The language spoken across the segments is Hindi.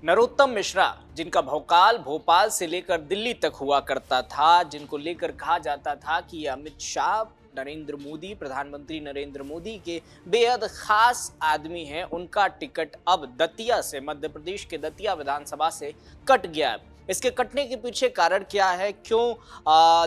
नरोत्तम मिश्रा, जिनका भौकाल भोपाल से लेकर दिल्ली तक हुआ करता था, जिनको लेकर कहा जाता था कि ये अमित शाह, नरेंद्र मोदी, प्रधानमंत्री नरेंद्र मोदी के बेहद खास आदमी हैं, उनका टिकट अब दतिया से, मध्य प्रदेश के दतिया विधानसभा से कट गया है। इसके कटने के पीछे कारण क्या है? क्यों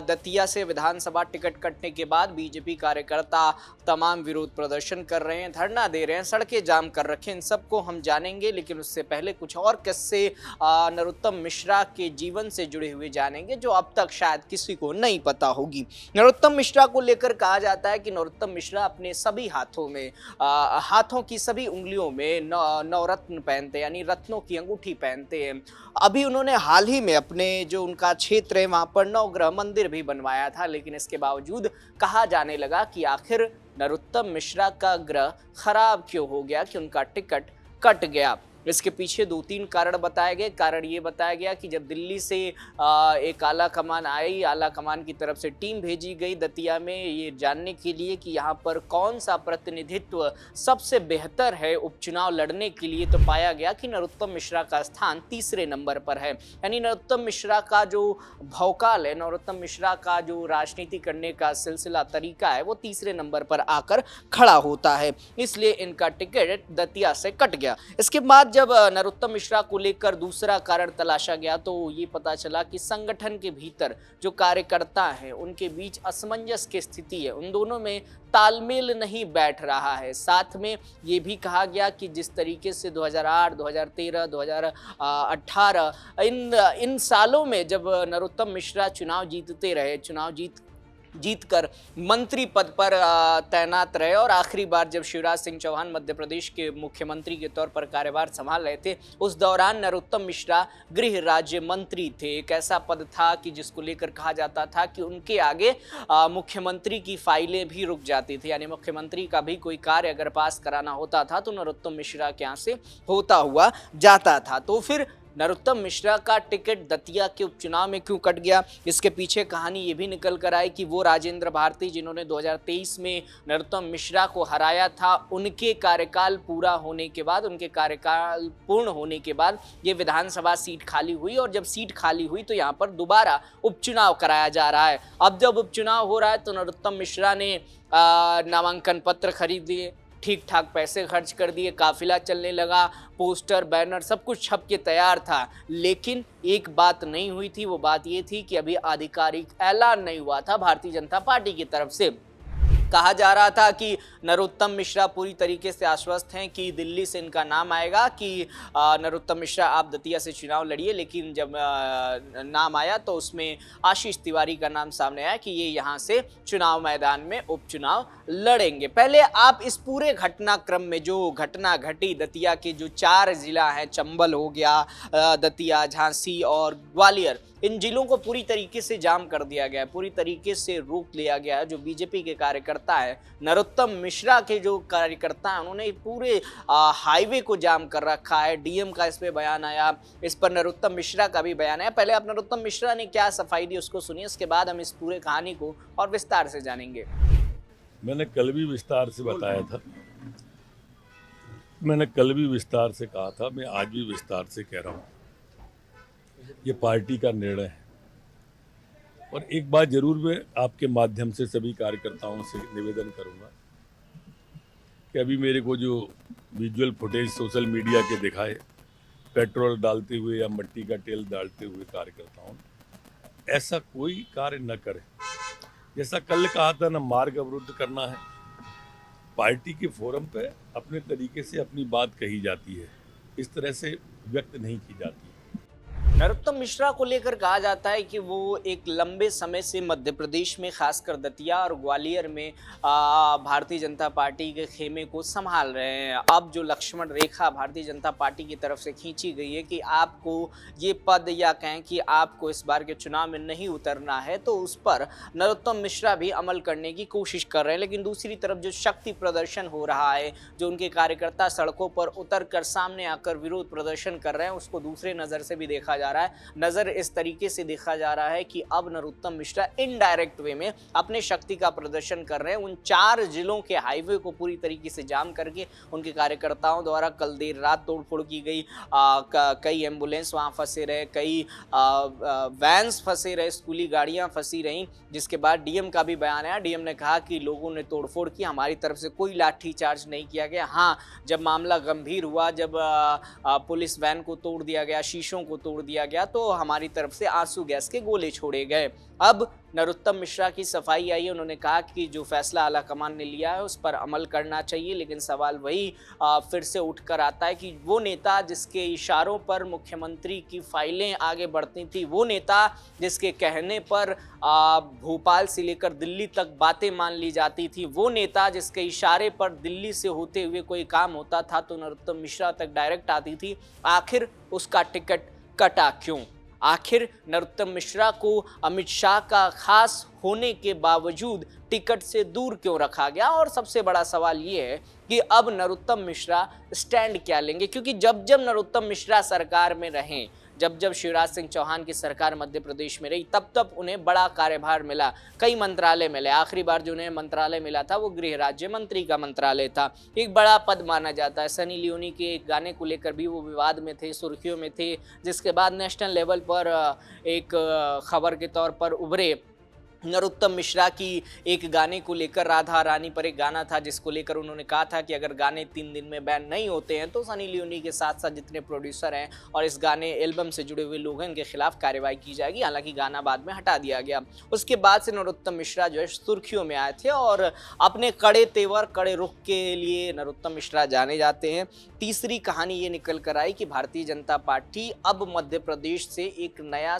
दतिया से विधानसभा टिकट कटने के बाद बीजेपी कार्यकर्ता तमाम विरोध प्रदर्शन कर रहे हैं, धरना दे रहे हैं, सड़कें जाम कर रखे हैं, इन सबको हम जानेंगे। लेकिन उससे पहले कुछ और किस्से नरोत्तम मिश्रा के जीवन से जुड़े हुए जानेंगे, जो अब तक शायद किसी को नहीं पता होगी। नरोत्तम मिश्रा को लेकर कहा जाता है कि नरोत्तम मिश्रा अपने सभी हाथों में, हाथों की सभी उंगलियों में नवरत्न पहनते, यानी रत्नों की अंगूठी पहनते हैं। अभी उन्होंने हाल ही में अपने जो उनका क्षेत्र है वहां पर नवग्रह मंदिर भी बनवाया था, लेकिन इसके बावजूद कहा जाने लगा कि आखिर नरोत्तम मिश्रा का ग्रह खराब क्यों हो गया कि उनका टिकट कट गया। इसके पीछे दो तीन कारण बताए गए। कारण ये बताया गया कि जब दिल्ली से एक आला कमान आई, आला कमान की तरफ से टीम भेजी गई दतिया में ये जानने के लिए कि यहाँ पर कौन सा प्रतिनिधित्व सबसे बेहतर है उपचुनाव लड़ने के लिए, तो पाया गया कि नरोत्तम मिश्रा का स्थान तीसरे नंबर पर है। यानी नरोत्तम मिश्रा का जो भौकाल है, नरोत्तम मिश्रा का जो राजनीति करने का सिलसिला तरीका है, वो तीसरे नंबर पर आकर खड़ा होता है, इसलिए इनका टिकट दतिया से कट गया। इसके बाद जब नरोत्तम मिश्रा को लेकर दूसरा कारण तलाशा गया तो ये पता चला कि संगठन के भीतर जो कार्यकर्ता हैं उनके बीच असमंजस की स्थिति है, उन दोनों में तालमेल नहीं बैठ रहा है। साथ में ये भी कहा गया कि जिस तरीके से 2008, 2013, 2018 इन सालों में जब नरोत्तम मिश्रा चुनाव जीतते रहे, चुनाव जीतकर मंत्री पद पर तैनात रहे, और आखिरी बार जब शिवराज सिंह चौहान मध्य प्रदेश के मुख्यमंत्री के तौर पर कार्यभार संभाल रहे थे, उस दौरान नरोत्तम मिश्रा गृह राज्य मंत्री थे। एक ऐसा पद था कि जिसको लेकर कहा जाता था कि उनके आगे मुख्यमंत्री की फाइलें भी रुक जाती थी, यानी मुख्यमंत्री का भी कोई कार्य अगर पास कराना होता था तो नरोत्तम मिश्रा के यहाँ से होता हुआ जाता था। तो फिर नरोत्तम मिश्रा का टिकट दतिया के उपचुनाव में क्यों कट गया? इसके पीछे कहानी ये भी निकल कर आई कि वो राजेंद्र भारती, जिन्होंने 2023 में नरोत्तम मिश्रा को हराया था, उनके कार्यकाल पूरा होने के बाद, उनके कार्यकाल पूर्ण होने के बाद ये विधानसभा सीट खाली हुई, और जब सीट खाली हुई तो यहाँ पर दोबारा उपचुनाव कराया जा रहा है। अब जब उपचुनाव हो रहा है तो नरोत्तम मिश्रा ने नामांकन पत्र खरीद लिए, ठीक ठाक पैसे खर्च कर दिए, काफिला चलने लगा, पोस्टर बैनर सब कुछ छप के तैयार था। लेकिन एक बात नहीं हुई थी, वो बात ये थी कि अभी आधिकारिक ऐलान नहीं हुआ था भारतीय जनता पार्टी की तरफ से। कहा जा रहा था कि नरोत्तम मिश्रा पूरी तरीके से आश्वस्त हैं कि दिल्ली से इनका नाम आएगा कि नरोत्तम मिश्रा आप दतिया से चुनाव लड़िए, लेकिन जब नाम आया तो उसमें आशीष तिवारी का नाम सामने आया कि ये यहाँ से चुनाव मैदान में उपचुनाव लड़ेंगे। पहले आप इस पूरे घटनाक्रम में जो घटना घटी, दतिया के जो 4 जिला हैं, चंबल हो गया, दतिया, झांसी और ग्वालियर, इन जिलों को पूरी तरीके से जाम कर दिया गया है, पूरी तरीके से रोक लिया गया है। जो बीजेपी के कार्यकर्ता है, नरोत्तम मिश्रा के जो कार्यकर्ता हैं, उन्होंने पूरे हाईवे को जाम कर रखा है। डीएम का इस पे बयान आया, इस पर नरोत्तम मिश्रा का भी बयान आया। पहले आप नरोत्तम मिश्रा ने क्या सफाई दी उसको सुनिए, उसके बाद हम इस पूरे कहानी को और विस्तार से जानेंगे। मैंने कल भी विस्तार से बताया था, मैंने कल भी विस्तार से कहा था, मैं आज भी विस्तार से कह रहा हूँ, ये पार्टी का निर्णय है। और एक बात जरूर मैं आपके माध्यम से सभी कार्यकर्ताओं से निवेदन करूंगा कि अभी मेरे को जो विजुअल फुटेज सोशल मीडिया के दिखाए, पेट्रोल डालते हुए या मिट्टी का तेल डालते हुए कार्यकर्ताओं, ऐसा कोई कार्य न करें। जैसा कल कहा था, न मार्ग अवरुद्ध करना है, पार्टी के फोरम पे अपने तरीके से अपनी बात कही जाती है, इस तरह से व्यक्त नहीं की जाती है। नरोत्तम मिश्रा को लेकर कहा जाता है कि वो एक लंबे समय से मध्य प्रदेश में, खासकर दतिया और ग्वालियर में भारतीय जनता पार्टी के खेमे को संभाल रहे हैं। अब जो लक्ष्मण रेखा भारतीय जनता पार्टी की तरफ से खींची गई है कि आपको ये पद, या कहें कि आपको इस बार के चुनाव में नहीं उतरना है, तो उस पर नरोत्तम मिश्रा भी अमल करने की कोशिश कर रहे हैं। लेकिन दूसरी तरफ जो शक्ति प्रदर्शन हो रहा है, जो उनके कार्यकर्ता सड़कों पर उतर कर सामने आकर विरोध प्रदर्शन कर रहे हैं, उसको दूसरे नज़र से भी देखा जा रहा है। नज़र इस तरीके से देखा जा रहा है कि अब नरोत्तम मिश्रा इनडायरेक्ट वे में अपने शक्ति का प्रदर्शन कर रहे हैं। उन 4 जिलों के हाईवे को पूरी तरीके से जाम करके उनके कार्यकर्ताओं द्वारा कल देर रात तोड़फोड़ की गई। कई एम्बुलेंस वहाँ फंसे रहे, कई वैन्स फंसे रहे, स्कूली गाड़ियाँ फंसी रहीं, जिसके बाद डीएम का भी बयान आया। डीएम ने कहा कि लोगों ने तोड़फोड़ की, हमारी तरफ से कोई लाठी चार्ज नहीं किया गया। हाँ, जब मामला गंभीर हुआ, जब पुलिस वैन को तोड़ दिया गया, शीशों को तोड़ दिया गया, तो हमारी तरफ से आंसू गैस के गोले छोड़े गए। अब नरोत्तम मिश्रा की सफाई आई है। उन्होंने कहा कि जो फैसला आलाकमान ने लिया है उस पर अमल करना चाहिए, लेकिन सवाल वही फिर से उठकर आता है कि वो नेता जिसके इशारों पर मुख्यमंत्री की फाइलें आगे बढ़ती थी, वो नेता जिसके कहने पर भोपाल से लेकर दिल्ली तक बातें मान ली जाती थी, वो नेता जिसके इशारे पर दिल्ली से होते हुए कोई काम होता था तो नरोत्तम मिश्रा तक डायरेक्ट आती थी, आखिर उसका टिकट कटा क्यों? आखिर नरोत्तम मिश्रा को अमित शाह का खास होने के बावजूद टिकट से दूर क्यों रखा गया? और सबसे बड़ा सवाल ये है कि अब नरोत्तम मिश्रा स्टैंड क्या लेंगे, क्योंकि जब जब नरोत्तम मिश्रा सरकार में रहें, जब जब शिवराज सिंह चौहान की सरकार मध्य प्रदेश में रही, तब तब उन्हें बड़ा कार्यभार मिला, कई मंत्रालय मिले। आखिरी बार जो उन्हें मंत्रालय मिला था वो गृह राज्य मंत्री का मंत्रालय था, एक बड़ा पद माना जाता है। सनी लियोनी के एक गाने को लेकर भी वो विवाद में थे, सुर्खियों में थे, जिसके बाद नेशनल लेवल पर एक खबर के तौर पर उभरे। नरोत्तम मिश्रा की एक गाने को लेकर, राधा रानी पर एक गाना था जिसको लेकर उन्होंने कहा था कि अगर गाने 3 दिन में बैन नहीं होते हैं तो सनी लियोनी के साथ साथ जितने प्रोड्यूसर हैं और इस गाने एल्बम से जुड़े हुए लोग हैं उनके खिलाफ कार्रवाई की जाएगी। हालांकि गाना बाद में हटा दिया गया। उसके बाद से नरोत्तम मिश्रा जो है सुर्खियों में आए थे और अपने कड़े तेवर, कड़े रुख के लिए नरोत्तम मिश्रा जाने जाते हैं। तीसरी कहानी ये निकल कर आई कि भारतीय जनता पार्टी अब मध्य प्रदेश से एक नया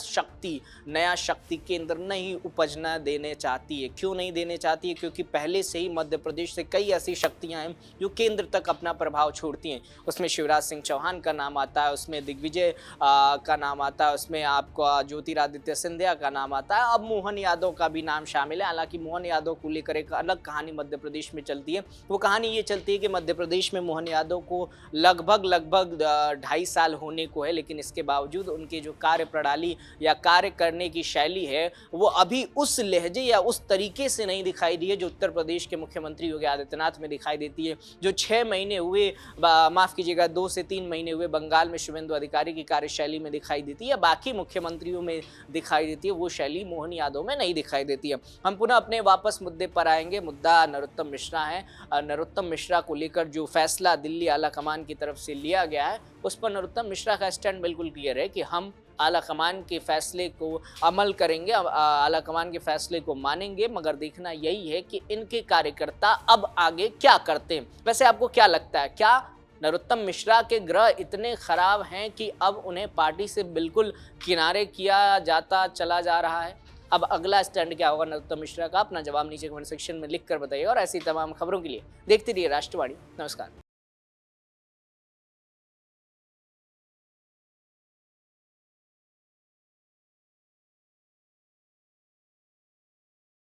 शक्ति केंद्र नहीं उपजना देने चाहती है। क्यों नहीं देने चाहती है? क्योंकि पहले से ही मध्य प्रदेश से कई ऐसी शक्तियां हैं जो केंद्र तक अपना प्रभाव छोड़ती हैं। उसमें शिवराज सिंह चौहान का नाम आता है, उसमें दिग्विजय का नाम आता है, उसमें आपका ज्योतिरादित्य सिंधिया का नाम आता है, अब मोहन यादव का भी नाम शामिल है। हालांकि मोहन यादव को लेकर एक अलग कहानी मध्य प्रदेश में चलती है। वो कहानी ये चलती है कि मध्य प्रदेश में मोहन यादव को लगभग 2.5 साल होने को है, लेकिन इसके बावजूद उनके जो कार्य प्रणाली या कार्य करने की शैली है वो अभी उस लहजे या उस तरीके से नहीं दिखाई दी है जो उत्तर प्रदेश के मुख्यमंत्री योगी आदित्यनाथ में दिखाई देती है। जो 6 महीने हुए, माफ कीजिएगा 2 से 3 महीने हुए बंगाल में शुभेंदु अधिकारी की कार्यशैली में दिखाई देती है, बाकी मुख्यमंत्रियों में दिखाई देती है, वो शैली मोहन यादव में नहीं दिखाई देती है। हम पुनः अपने वापस मुद्दे पर आएंगे। मुद्दा नरोत्तम मिश्रा है। नरोत्तम मिश्रा को लेकर जो फैसला दिल्ली आला कमान की तरफ से लिया गया है उस पर नरोत्तम मिश्रा का स्टैंड बिल्कुल क्लियर है कि हम आला कमान के फैसले को अमल करेंगे, आला कमान के फैसले को मानेंगे, मगर देखना यही है कि इनके कार्यकर्ता अब आगे क्या करते हैं। वैसे आपको क्या लगता है, क्या नरोत्तम मिश्रा के ग्रह इतने खराब हैं कि अब उन्हें पार्टी से बिल्कुल किनारे किया जाता चला जा रहा है? अब अगला स्टैंड क्या होगा नरोत्तम मिश्रा का? अपना जवाब नीचे कमेंट सेक्शन में लिख कर बताइए और ऐसी तमाम खबरों के लिए देखते रहिए राष्ट्रवाणी। नमस्कार।